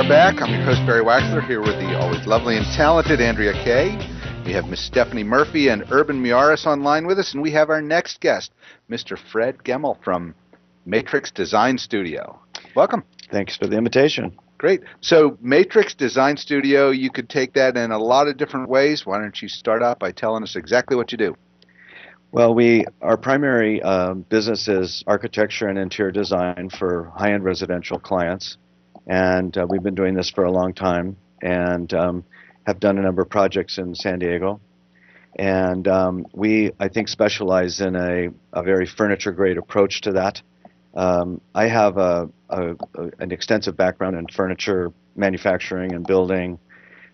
are back. I'm your host, Barry Waxler, here with the always lovely and talented Andrea Kay. We have Miss Stephanie Murphy and Urban Miaris online with us, and we have our next guest, Mr. Fred Gemmell from Matrix Design Studio. Welcome. Thanks for the invitation. Great. So Matrix Design Studio, you could take that in a lot of different ways. Why don't you start out by telling us exactly what you do? Well, our primary business is architecture and interior design for high-end residential clients, and we've been doing this for a long time, and have done a number of projects in San Diego. And we, I think, specialize in a very furniture-grade approach to that. I have an extensive background in furniture manufacturing and building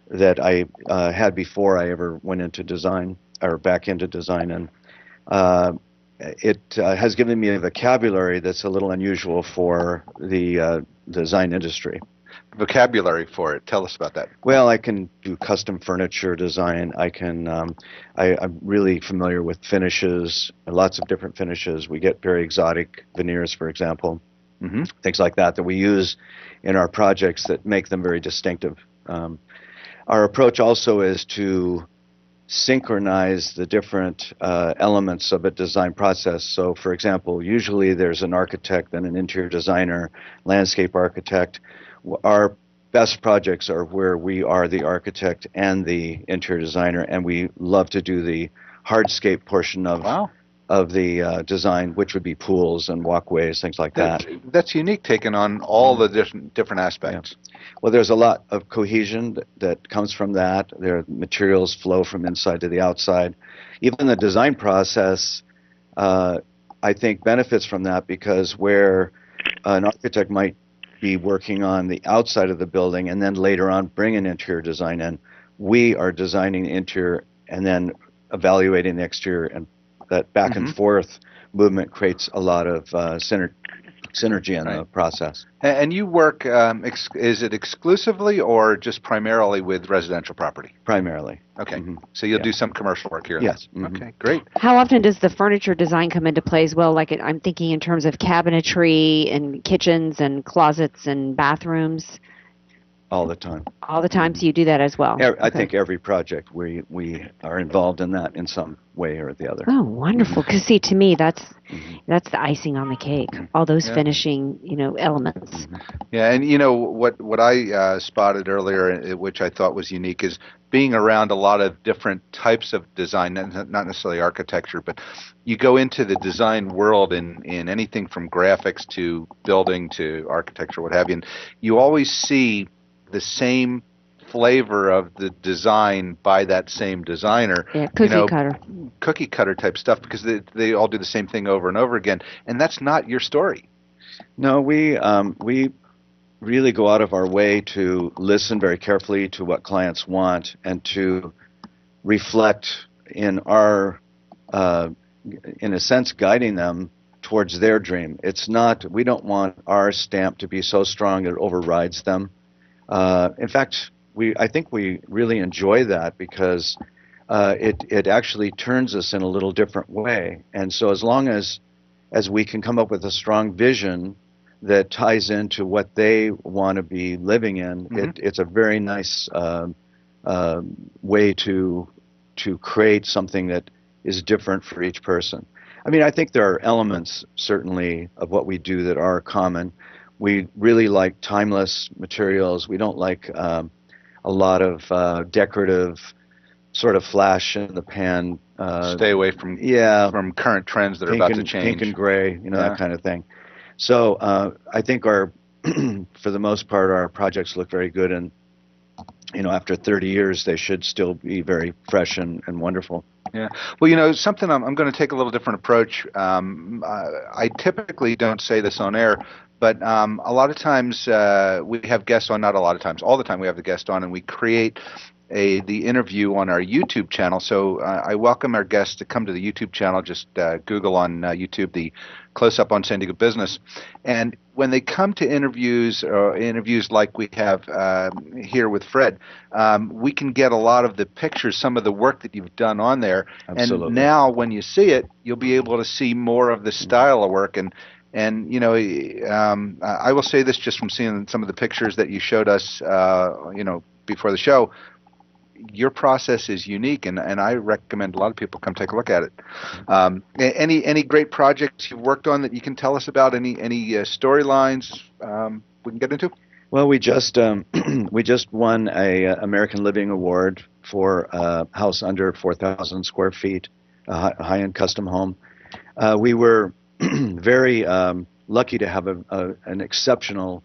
that I had before I ever went into design or back into design, and it has given me a vocabulary that's a little unusual for the design industry. Vocabulary for it. Tell us about that. Well, I can do custom furniture design. I'm really familiar with finishes, lots of different finishes. We get very exotic veneers, for example, things like that we use in our projects that make them very distinctive. Our approach also is to synchronize the different elements of a design process. So, for example, usually there's an architect and an interior designer, landscape architect. Our best projects are where we are the architect and the interior designer, and we love to do the hardscape portion of the design, which would be pools and walkways, things like that. That's unique, taking on all the different aspects. Yeah. Well, there's a lot of cohesion that comes from that. Their materials flow from inside to the outside. Even the design process, I think, benefits from that, because where an architect might be working on the outside of the building and then later on bring an interior design in, we are designing the interior and then evaluating the exterior, and that back and forth movement creates a lot of synergy in the process. And you work, is it exclusively or just primarily with residential property? Primarily. Okay. So you'll do some commercial work here? Yes. Okay, great. How often does the furniture design come into play as well? Like I'm thinking in terms of cabinetry and kitchens and closets and bathrooms. All the time. All the time, so you do that as well? I think every project we are involved in that in some way or the other. Oh, wonderful. Because see, to me, that's the icing on the cake, all those finishing, elements. Yeah, and what I spotted earlier, which I thought was unique, is being around a lot of different types of design, not necessarily architecture, but you go into the design world in anything from graphics to building to architecture, what have you, and you always see the same flavor of the design by that same designer. Yeah, cookie-cutter. Cookie-cutter type stuff, because they all do the same thing over and over again, and that's not your story. No, we really go out of our way to listen very carefully to what clients want and to reflect in our, in a sense, guiding them towards their dream. We don't want our stamp to be so strong that it overrides them. In fact, I think we really enjoy that, because it actually turns us in a little different way. And so as long as we can come up with a strong vision that ties into what they want to be living in, it's a very nice way to create something that is different for each person. I mean, I think there are elements, certainly, of what we do that are common. We really like timeless materials. We don't like a lot of decorative sort of flash in the pan. Stay away from current trends that are about to change. Pink and gray, that kind of thing. So I think for the most part, our projects look very good, and after 30 years, they should still be very fresh and wonderful. Yeah. Well, something I'm going to take a little different approach. I typically don't say this on air, but a lot of times we have guests on, not a lot of times, all the time we have the guest on, and we create the interview on our YouTube channel. So I welcome our guests to come to the YouTube channel. Just Google on YouTube the Close-Up on San Diego Business. And when they come to interviews, or interviews like we have here with Fred, we can get a lot of the pictures, some of the work that you've done on there. Absolutely. And now when you see it, you'll be able to see more of the style of work. And And I will say this just from seeing some of the pictures that you showed us, before the show. Your process is unique, and I recommend a lot of people come take a look at it. Any great projects you've worked on that you can tell us about? Any storylines we can get into? Well, we just we just won a American Living Award for a house under 4,000 square feet, a high-end custom home. We were very lucky to have an exceptional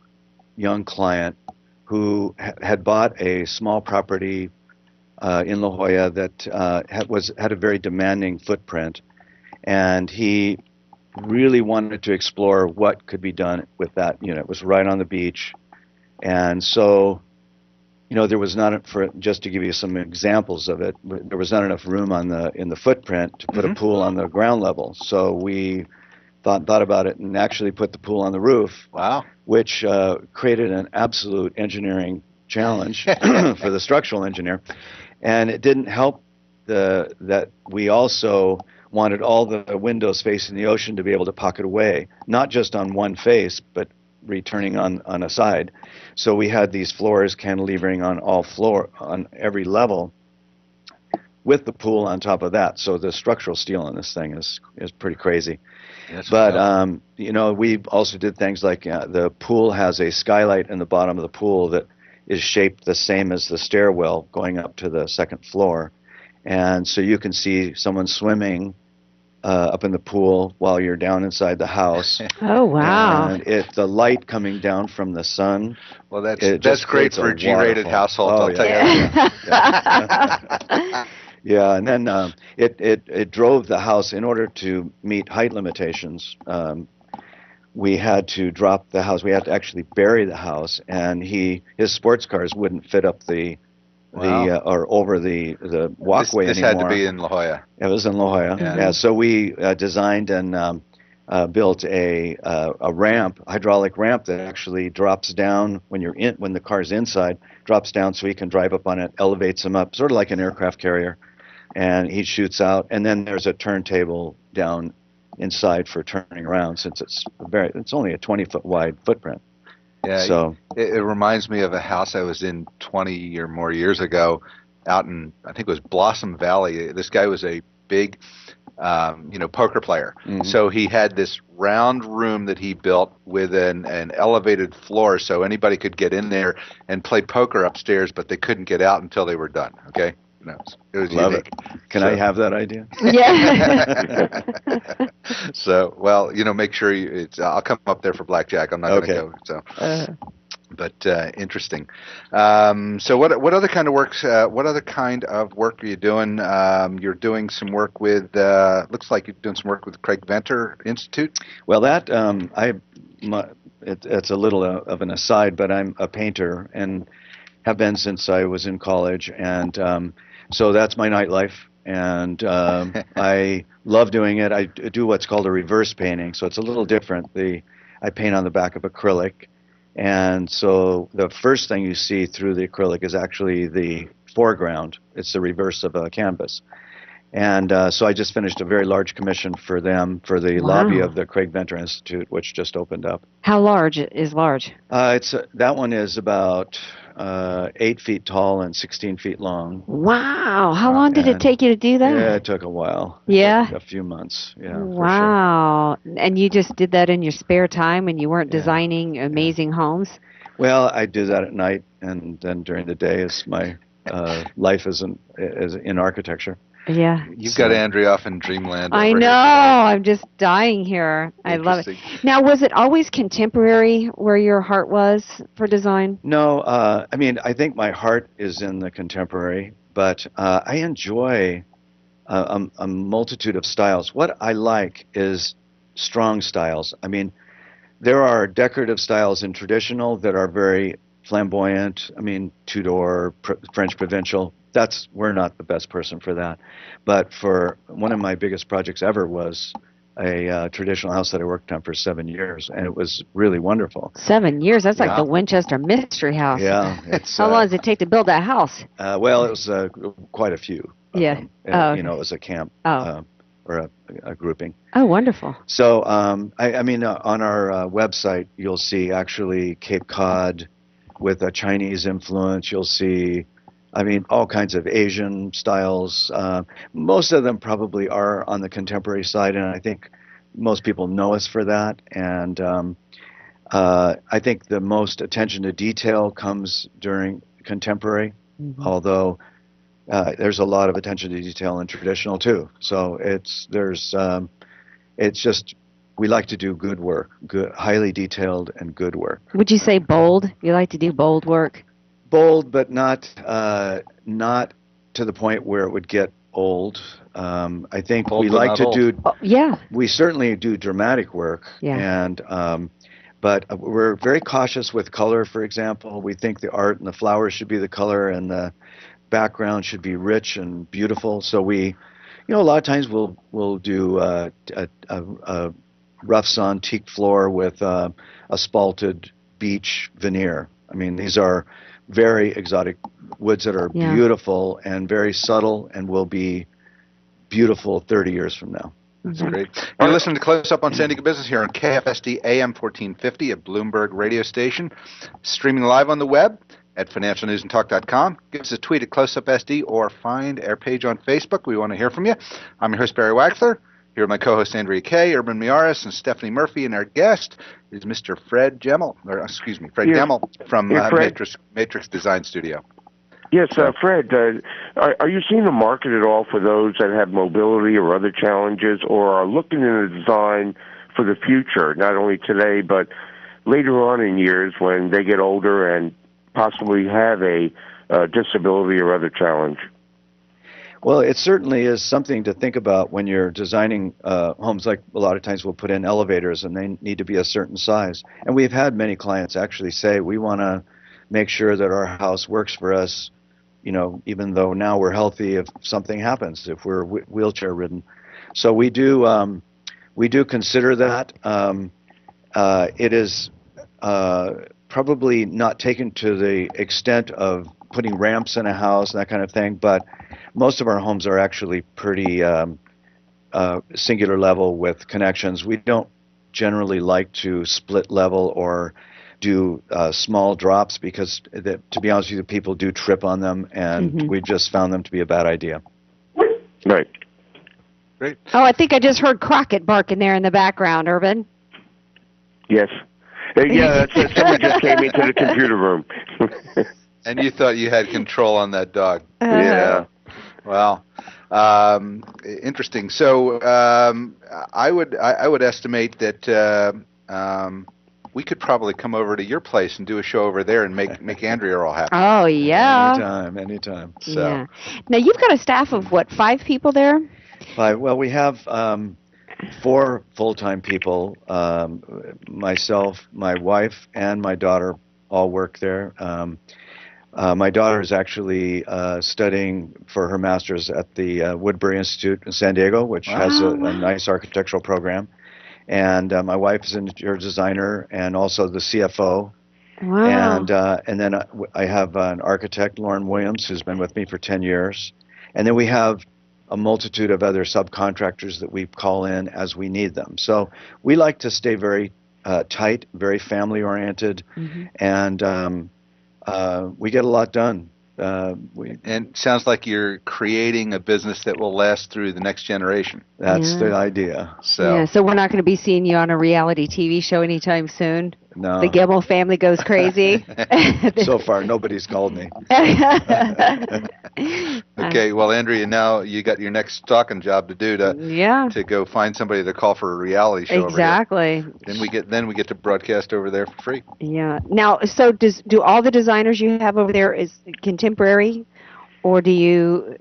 young client who had bought a small property in La Jolla that had a very demanding footprint, and he really wanted to explore what could be done with that. It was right on the beach, and so there was not, for just to give you some examples of it, there was not enough room in the footprint to put a pool on the ground level. So we thought about it and actually put the pool on the roof. Wow! Which created an absolute engineering challenge for the structural engineer. And it didn't help that we also wanted all the windows facing the ocean to be able to pocket away, not just on one face, but returning on a side. So we had these floors cantilevering on every level, with the pool on top of that. So the structural steel in this thing is pretty crazy. Yes, but we also did things like the pool has a skylight in the bottom of the pool that is shaped the same as the stairwell going up to the second floor, and so you can see someone swimming up in the pool while you're down inside the house. Oh, wow! And the light coming down from the sun. Well, that's great for a G-rated household. I'll tell you. Yeah, and then it drove the house in order to meet height limitations. We had to drop the house. We had to actually bury the house, and his sports cars wouldn't fit up or over the walkway this anymore. Had to be in La Jolla. It was in La Jolla. Yeah. So we designed and built a ramp, hydraulic ramp that actually drops down when the car's inside, drops down so he can drive up on it, elevates him up, sort of like an aircraft carrier, and he shoots out. And then there's a turntable down inside for turning around, since it's only a 20-foot wide footprint. Yeah, so it reminds me of a house I was in 20 or more years ago, out in, I think it was Blossom Valley. This guy was a big, poker player. Mm-hmm. So he had this round room that he built with an elevated floor, so anybody could get in there and play poker upstairs, but they couldn't get out until they were done. Okay. No, it was Love unique. Can I have that idea? Yeah. So, make sure I'll come up there for blackjack. I'm not going to go. So, but interesting. So, what other kind of works? What other kind of work are you doing? You're doing some work with. Looks like you're doing some work with the Craig Venter Institute. Well, that it's a little of an aside, but I'm a painter and have been since I was in college, and so that's my nightlife, and I love doing it. I do what's called a reverse painting, so it's a little different. I paint on the back of acrylic, and so the first thing you see through the acrylic is actually the foreground. It's the reverse of a canvas. And so I just finished a very large commission for them for the lobby of the Craig Venter Institute, which just opened up. How large is large? That one is about 8 feet tall and 16 feet long. Wow! How long did it take you to do that? Yeah, it took a while. Yeah, a few months. Yeah. Wow! For sure. And you just did that in your spare time when you weren't designing amazing homes? Well, I do that at night, and then during the day is my life is in architecture. Yeah. You've got Andrea off in dreamland. I know. I'm just dying here. I love it. Now, was it always contemporary where your heart was for design? No. I think my heart is in the contemporary, but I enjoy a multitude of styles. What I like is strong styles. I mean, there are decorative styles in traditional that are very flamboyant. I mean, Tudor, French Provincial. We're not the best person for that. But for one of my biggest projects ever was a traditional house that I worked on for 7 years, and it was really wonderful. 7 years? That's like the Winchester Mystery House. Yeah. How long does it take to build that house? Well, it was quite a few. Yeah. It was a camp. or a grouping. Oh, wonderful. So, I mean, on our website, you'll see actually Cape Cod with a Chinese influence. You'll see, I mean, all kinds of Asian styles. Most of them probably are on the contemporary side, and I think most people know us for that. And I think the most attention to detail comes during contemporary, although there's a lot of attention to detail in traditional too. So it's just we like to do good work, good, highly detailed and good work. Would you say bold? You like to do bold work? Bold, but not to the point where it would get old. I think Bold, we but like not to old. do. Oh, yeah. We certainly do dramatic work, and but we're very cautious with color. For example, we think the art and the flowers should be the color, and the background should be rich and beautiful. So we, a lot of times we'll do a rough sawn teak floor with a spalted beech veneer. I mean, these are very exotic woods that are beautiful and very subtle and will be beautiful 30 years from now. That's great. You're listening to Close Up on San Diego Business here on KFSD AM 1450, a Bloomberg radio station, streaming live on the web at financialnewsandtalk.com. Give us a tweet at CloseUpSD or find our page on Facebook. We want to hear from you. I'm your host, Barry Waxler. Here are my co-hosts, Andrea Kay, Urban Miaris, and Stephanie Murphy, and our guest is Mr. Fred Gemmell, Fred Gemmell from Matrix Design Studio. Yes, Fred, are you seeing the market at all for those that have mobility or other challenges or are looking in a design for the future, not only today but later on in years when they get older and possibly have a disability or other challenge? Well, it certainly is something to think about when you're designing homes. Like a lot of times we'll put in elevators and they need to be a certain size. And we've had many clients actually say, we want to make sure that our house works for us, even though now we're healthy if something happens, if we're wheelchair ridden. So we do consider that. It is probably not taken to the extent of putting ramps in a house and that kind of thing, but most of our homes are actually pretty singular level with connections. We don't generally like to split level or do small drops because, to be honest with you, people do trip on them, and we just found them to be a bad idea. Right. Great. Oh, I think I just heard Crockett barking there in the background, Urban. Yes. Yeah, someone just came into the computer room. And you thought you had control on that dog. Yeah. Wow. Interesting. So I would estimate that we could probably come over to your place and do a show over there and make Andrea all happy. Oh, yeah. Anytime. So. Yeah. Now, you've got a staff of, 5 people there? 5. Well, we have 4 full-time people. Myself, my wife, and my daughter all work there. My daughter is actually studying for her master's at the Woodbury Institute in San Diego, which has a nice architectural program. And my wife is an interior designer and also the CFO. Wow. And then I have an architect, Lauren Williams, who's been with me for 10 years. And then we have a multitude of other subcontractors that we call in as we need them. So we like to stay very tight, very family-oriented, and we get a lot done. And it sounds like you're creating a business that will last through the next generation. That's the idea. So we're not going to be seeing you on a reality TV show anytime soon? No. The Gemmell family goes crazy? So far, nobody's called me. Okay, well, Andrea, now you got your next stalking job to do to go find somebody to call for a reality show. Exactly. Over here. Then we get to broadcast over there for free. Yeah. Now, so do all the designers you have over there is contemporary, or do you?